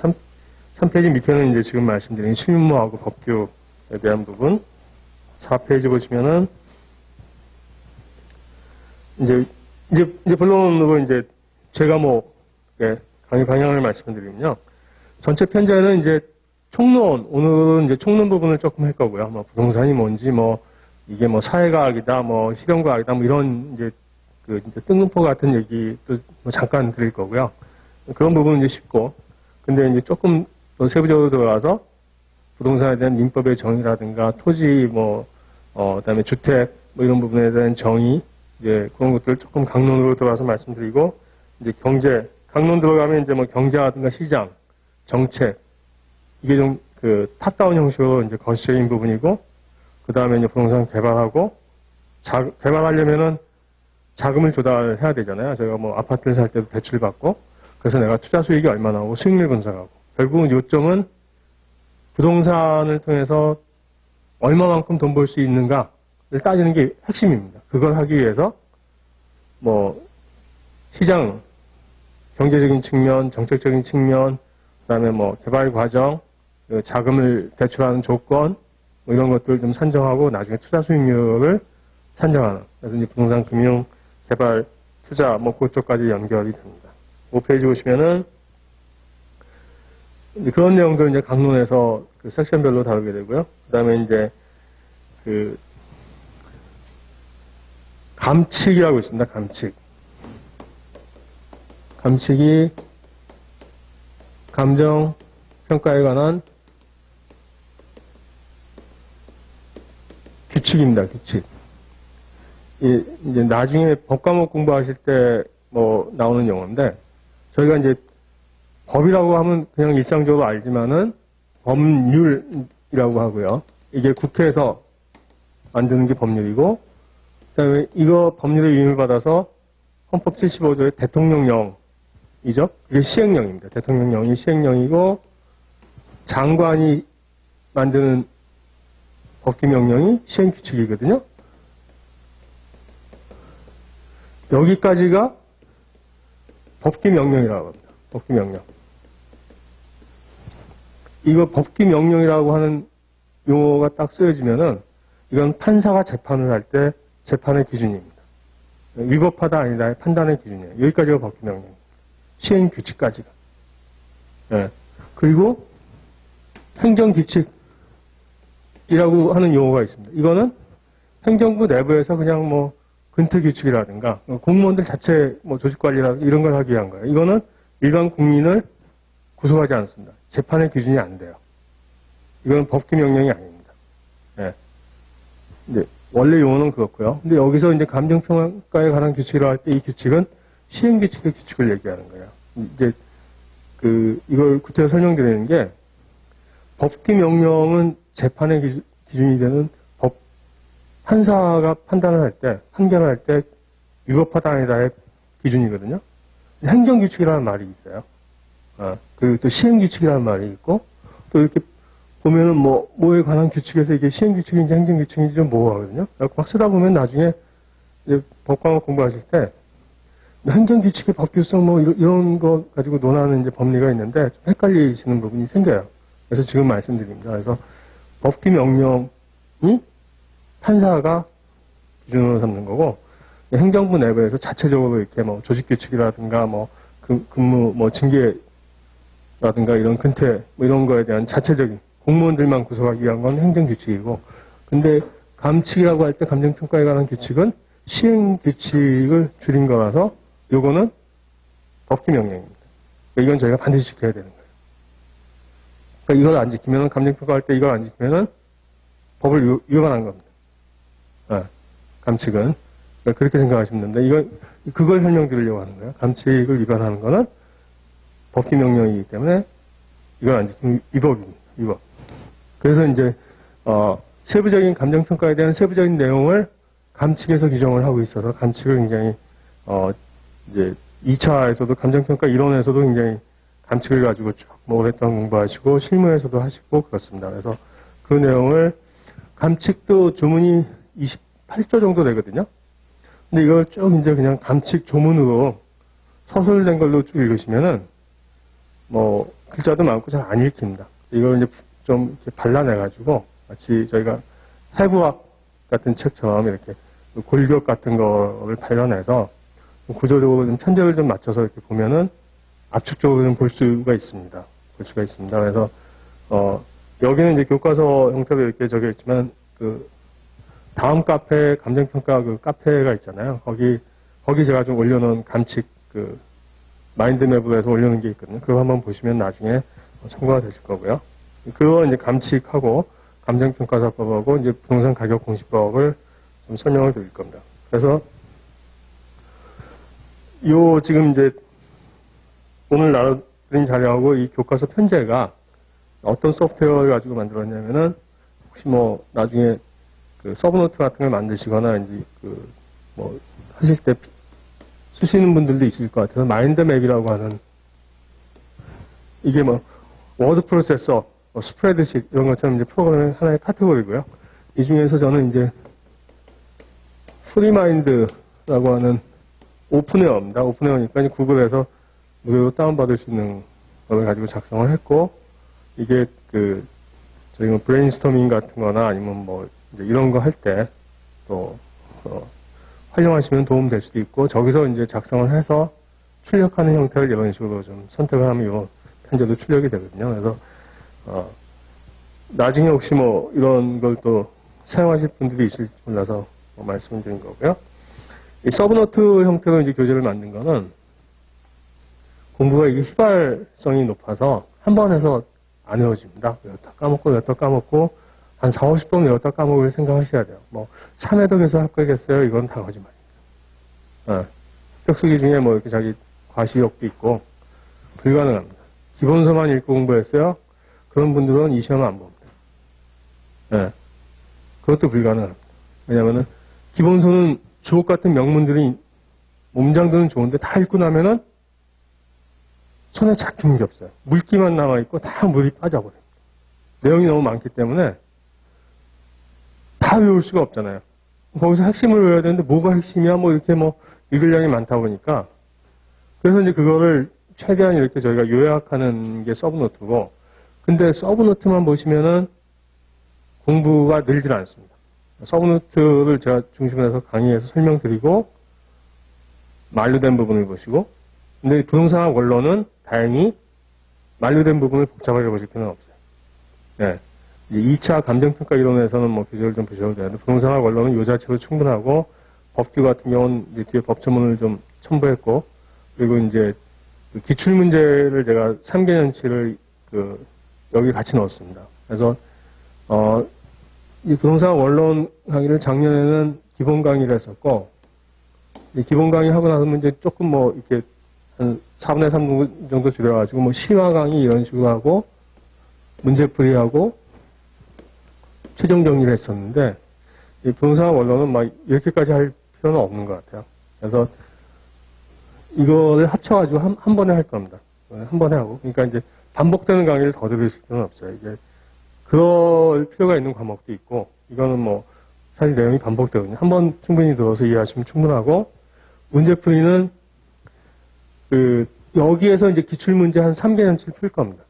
3페이지 밑에는 이제 지금 말씀드린 실무하고 법규에 대한 부분. 4페이지 보시면은 이제 본론으로 이제 제가 뭐 강의 방향을 말씀드리면요. 전체 편제는 이제 총론, 오늘은 이제 총론 부분을 조금 할 거고요. 뭐 부동산이 뭔지, 뭐 이게 뭐 사회과학이다, 뭐 실용과학이다, 뭐 이런 이제 이제 뜬금포 같은 얘기도 뭐 잠깐 드릴 거고요. 그런 부분은 이제 쉽고, 근데 이제 조금 더 세부적으로 들어가서 부동산에 대한 민법의 정의라든가 토지 그다음에 주택 뭐 이런 부분에 대한 정의, 이제 그런 것들 조금 강론으로 들어가서 말씀드리고, 이제 경제, 강론 들어가면 이제 뭐 경제라든가 시장, 정책, 이게 좀 탑다운 형식으로 이제 거시적인 부분이고, 그 다음에 이제 부동산 개발하고, 개발하려면은 자금을 조달해야 되잖아요. 제가 뭐 아파트를 살 때도 대출 받고, 그래서 내가 투자 수익이 얼마 나오고 수익률 분석하고, 결국은 요점은 부동산을 통해서 얼마만큼 돈 벌 수 있는가를 따지는 게 핵심입니다. 그걸 하기 위해서 뭐 시장, 경제적인 측면, 정책적인 측면, 그다음에 뭐 개발 과정, 자금을 대출하는 조건, 뭐 이런 것들 좀 산정하고 나중에 투자 수익률을 산정하는. 그래서 이제 부동산 금융, 개발, 투자, 뭐 그쪽까지 연결이 됩니다. 5페이지 보시면은 그런 내용들 이제 강론에서 섹션별로 다루게 되고요. 그다음에 이제 감칙이라고 있습니다. 감칙. 감칙이 감정 평가에 관한 규칙입니다. 규칙. 이제 나중에 법과목 공부하실 때 뭐 나오는 용어인데, 저희가 이제 법이라고 하면 그냥 일상적으로 알지만은 법률이라고 하고요. 이게 국회에서 만드는 게 법률이고, 그다음에 이거 법률의 위임을 받아서 헌법 75조의 대통령령이죠. 이게 시행령입니다. 대통령령이 시행령이고, 장관이 만드는 법규명령이 시행규칙이거든요. 여기까지가 법규명령이라고 합니다. 법규명령. 이거 법규명령이라고 하는 용어가 딱 쓰여지면은 이건 판사가 재판을 할 때 재판의 기준입니다. 위법하다 아니다의 판단의 기준이에요. 여기까지가 법규명령입니다. 시행규칙까지가. 네. 그리고 행정규칙이라고 하는 용어가 있습니다. 이거는 행정부 내부에서 그냥 뭐 근태규칙이라든가 공무원들 자체 뭐 조직관리라든가 이런 걸 하기 위한 거예요. 이거는 일반 국민을 구속하지 않습니다. 재판의 기준이 안 돼요. 이건 법규명령이 아닙니다. 네. 근데 원래 용어는 그렇고요. 근데 여기서 이제 감정평가에 관한 규칙이라고 할 때 이 규칙은 시행규칙의 규칙을 얘기하는 거예요. 이제 이걸 구체적으로 설명드리는 게, 법규명령은 재판의 기준이 되는 판사가 판단을 할 때, 판결을 할 때 위법하다 아니다의 기준이거든요. 행정규칙이라는 말이 있어요. 그리고 또 시행규칙이라는 말이 있고, 또 이렇게 보면은 뭐에 관한 규칙에서 이게 시행규칙인지 행정규칙인지 좀 모호하거든요. 막 쓰다 보면 나중에 이제 법과목 공부하실 때 행정규칙의 법규성 뭐 이런 거 가지고 논하는 이제 법리가 있는데 좀 헷갈리시는 부분이 생겨요. 그래서 지금 말씀드립니다. 그래서 법규명령이 판사가 기준으로 삼는 거고, 행정부 내부에서 자체적으로 이렇게 뭐 조직규칙이라든가 뭐 근무 뭐 징계라든가 이런 근태 뭐 이런 거에 대한 자체적인 공무원들만 구속하기 위한 건 행정규칙이고, 근데 감칙이라고 할 때 감정평가에 관한 규칙은 시행규칙을 줄인 거라서 요거는 법규명령입니다. 이건 저희가 반드시 지켜야 되는 거예요. 그러니까 이걸 안 지키면, 감정평가할 때 이걸 안 지키면은 법을 위반한 겁니다. 감칙은. 그러니까 그렇게 생각하시면 됩니다. 그걸 설명드리려고 하는 거예요. 감칙을 위반하는 거는 법규명령이기 때문에 이걸 안 지키면 위법입니다. 위법. 그래서 이제, 세부적인 감정평가에 대한 세부적인 내용을 감칙에서 규정을 하고 있어서 감칙을 굉장히, 이제 2차에서도 감정평가 이론에서도 굉장히 감칙을 가지고 쭉 오랫동안 공부하시고 실무에서도 하시고 그렇습니다. 그래서 그 내용을 감칙도 조문이 28조 정도 되거든요. 근데 이걸 쭉 이제 그냥 감칙 조문으로 서술된 걸로 쭉 읽으시면은 뭐 글자도 많고 잘 안 읽힙니다. 이걸 이제 좀 이렇게 발라내가지고 마치 저희가 해부학 같은 책처럼 이렇게 골격 같은 거를 발라내서 구조적으로 좀 편제를 좀 맞춰서 이렇게 보면은 압축적으로 좀 볼 수가 있습니다. 그래서 여기는 이제 교과서 형태로 이렇게 적혀 있지만 그 다음 카페 감정평가 그 카페가 있잖아요. 거기 제가 좀 올려놓은 감칙 그 마인드맵으로 해서 올려놓은 게 있거든요. 그거 한번 보시면 나중에 참고가 되실 거고요. 그거 이제 감칙하고 감정평가사법하고 이제 부동산 가격 공시법을 좀 설명을 드릴 겁니다. 그래서 지금 이제 오늘 나눠드린 자료하고 이 교과서 편제가 어떤 소프트웨어를 가지고 만들었냐면은 혹시 뭐 나중에 그 서브노트 같은 걸 만드시거나 이제 그 뭐 하실 때 쓰시는 분들도 있을 것 같아서 마인드맵이라고 하는 이게 뭐 워드 프로세서, 뭐 스프레드식 이런 것처럼 이제 프로그램의 하나의 카테고리고요. 이 중에서 저는 이제 프리마인드라고 하는 오픈웨어입니다. 오픈웨어니까 구글에서 무료로 다운받을 수 있는 걸 가지고 작성을 했고, 이게 저희가 브레인스토밍 같은 거나 아니면 뭐 이제 이런 거 할 때 또 활용하시면 도움 될 수도 있고, 저기서 이제 작성을 해서 출력하는 형태를 이런 식으로 좀 선택을 하면 이 편제도 출력이 되거든요. 그래서 나중에 혹시 뭐 이런 걸 또 사용하실 분들이 있을지 몰라서 말씀을 드린 거고요. 이 서브노트 형태로 이제 교재를 만든 거는 공부가 이게 휘발성이 높아서 한 번 해서 안 외워집니다. 외웠다 까먹고 한 4, 50번 외웠다 까먹을 생각하셔야 돼요. 뭐 3회도 계속 할 거겠어요? 이건 다 거짓말입니다. 격수기 중에 뭐 이렇게 자기 과시욕도 있고 불가능합니다. 기본서만 읽고 공부했어요? 그런 분들은 이 시험을 안 봅니다. 그것도 불가능합니다. 왜냐면은 기본서는 주옥 같은 명문들이 몸장들은 좋은데 다 읽고 나면은 손에 잡히는 게 없어요. 물기만 남아있고 다 물이 빠져버립니다. 내용이 너무 많기 때문에 다 외울 수가 없잖아요. 거기서 핵심을 외워야 되는데 뭐가 핵심이야? 뭐 이렇게 뭐 읽을 양이 많다 보니까 그래서 이제 그거를 최대한 이렇게 저희가 요약하는 게 서브노트고, 근데 서브노트만 보시면은 공부가 늘질 않습니다. 서브노트를 제가 중심으로 해서 강의에서 설명드리고 만료된 부분을 보시고, 근데 부동산학 원론은 다행히 만료된 부분을 복잡하게 보실 필요는 없어요. 네. 2차 감정평가 이론에서는 뭐 교재를 좀 보셔도 되는데, 부동산학 원론은 요 자체로 충분하고, 법규 같은 경우는 이제 뒤에 법조문을 좀 첨부했고, 그리고 이제 기출문제를 제가 3개년치를 여기 같이 넣었습니다. 그래서, 이 부동산학 원론 강의를 작년에는 기본 강의를 했었고, 기본 강의 하고 나서 이제 조금 뭐 이렇게 한 4분의 3 정도 줄여가지고 뭐 시화 강의 이런 식으로 하고, 문제풀이하고, 최종 정리를 했었는데, 이 부동산학 원론은 막 이렇게까지 할 필요는 없는 것 같아요. 그래서 이거를 합쳐가지고 한 번에 할 겁니다. 한 번에 하고. 그러니까 이제 반복되는 강의를 더 들으실 필요는 없어요. 이게 그럴 필요가 있는 과목도 있고, 이거는 뭐 사실 내용이 반복되거든요. 한 번 충분히 들어서 이해하시면 충분하고, 문제풀이는 여기에서 이제 기출문제 한 3개년치를 풀 겁니다.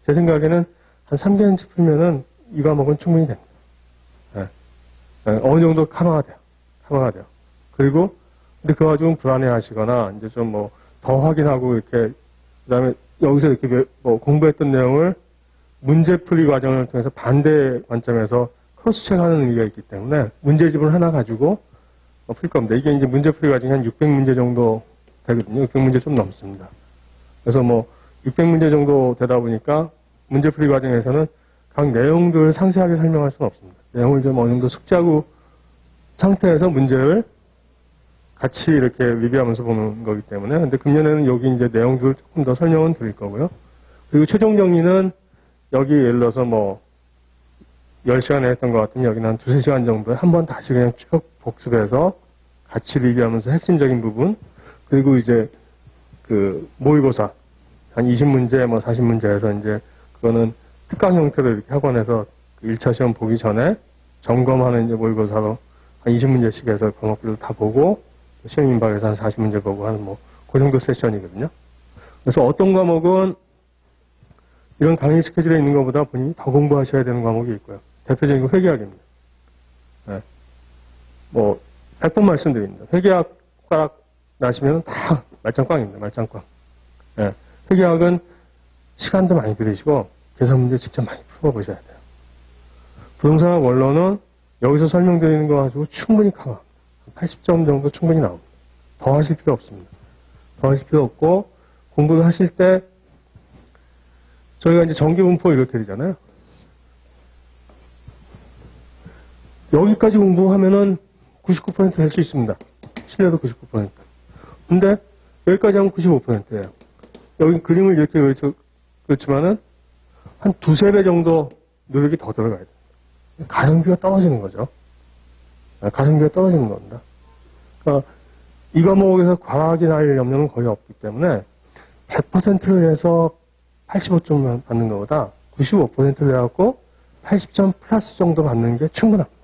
제 생각에는 한 3개년치 풀면은 이 과목은 충분히 됩니다. 네. 어느 정도 커버가 돼요. 그리고, 근데 그 와중에 불안해 하시거나, 이제 좀 뭐, 더 확인하고, 이렇게, 그 다음에 여기서 이렇게 뭐 공부했던 내용을 문제풀이 과정을 통해서 반대 관점에서 크로스 체크하는 의미가 있기 때문에 문제집을 하나 가지고 풀 겁니다. 이게 이제 문제풀이 과정이 한 600문제 정도 되거든요. 600문제 좀 넘습니다. 그래서 뭐, 600문제 정도 되다 보니까 문제풀이 과정에서는 각 내용들을 상세하게 설명할 수는 없습니다. 내용을 좀 어느 정도 숙지하고 상태에서 문제를 같이 이렇게 리뷰하면서 보는 거기 때문에. 근데 금년에는 여기 이제 내용들을 조금 더 설명은 드릴 거고요. 그리고 최종 정리는 여기 예를 들어서 뭐 10시간에 했던 것 같으면 여기는 한 2-3시간 정도에 한 번 다시 그냥 쭉 복습해서 같이 리뷰하면서 핵심적인 부분, 그리고 이제 그 모의고사 한 20문제, 뭐 40문제 해서 이제 그거는 특강 형태로 이렇게 학원에서 그 1차 시험 보기 전에 점검하는 이제 모의고사로 한 20문제씩 해서 과목별로 다 보고 시험 임박에서 한 40문제 보고 하는 뭐 그 정도 세션이거든요. 그래서 어떤 과목은 이런 강의 스케줄에 있는 것보다 본인이 더 공부하셔야 되는 과목이 있고요. 대표적인 건 회계학입니다. 네. 뭐 100번 말씀드립니다. 회계학 과락 나시면 다 말짱꽝입니다. 말짱꽝. 네. 회계학은 시간도 많이 들이시고 계산 문제 직접 많이 풀어보셔야 돼요. 부동산학 원론은 여기서 설명드리는 거 가지고 충분히 커버. 80점 정도 충분히 나옵니다. 더 하실 필요 없습니다. 더 하실 필요 없고 공부를 하실 때 저희가 이제 정기분포 이렇게 되잖아요. 여기까지 공부하면은 99% 될 수 있습니다. 신뢰도 99%. 근데 여기까지 하면 95%예요. 여기 그림을 이렇게 그렇지만은 한 두세 배 정도 노력이 더 들어가야 돼요. 가성비가 떨어지는 거죠. 가성비가 떨어지는 겁니다. 그러니까 이 과목에서 과락이 날 염려는 거의 없기 때문에 100%를 해서 85점 받는 것보다 95%를 해갖고 80점 플러스 정도 받는 게 충분합니다.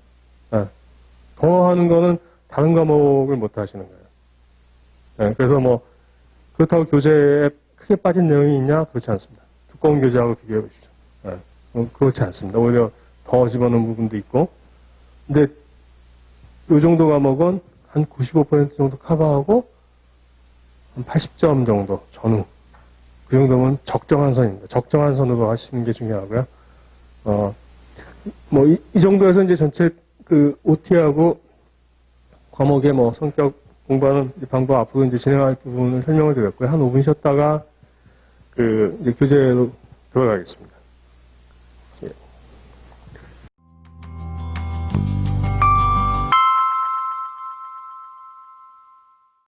더 하는 거는 다른 과목을 못 하시는 거예요. 그래서 뭐 그렇다고 교재에 크게 빠진 내용이 있냐? 그렇지 않습니다. 두꺼운 교재하고 비교해 보시죠. 그렇지 않습니다. 오히려 더 집어넣은 부분도 있고. 근데 이 정도 과목은 한 95% 정도 커버하고 한 80점 정도 전후. 그 정도면 적정한 선입니다. 적정한 선으로 하시는 게 중요하고요. 뭐 이 정도에서 이제 전체 그 OT하고 과목의 뭐 성격 공부하는 방법 앞으로 이제 진행할 부분을 설명을 드렸고요. 한 5분 쉬었다가 그 이제 교재로 들어가겠습니다.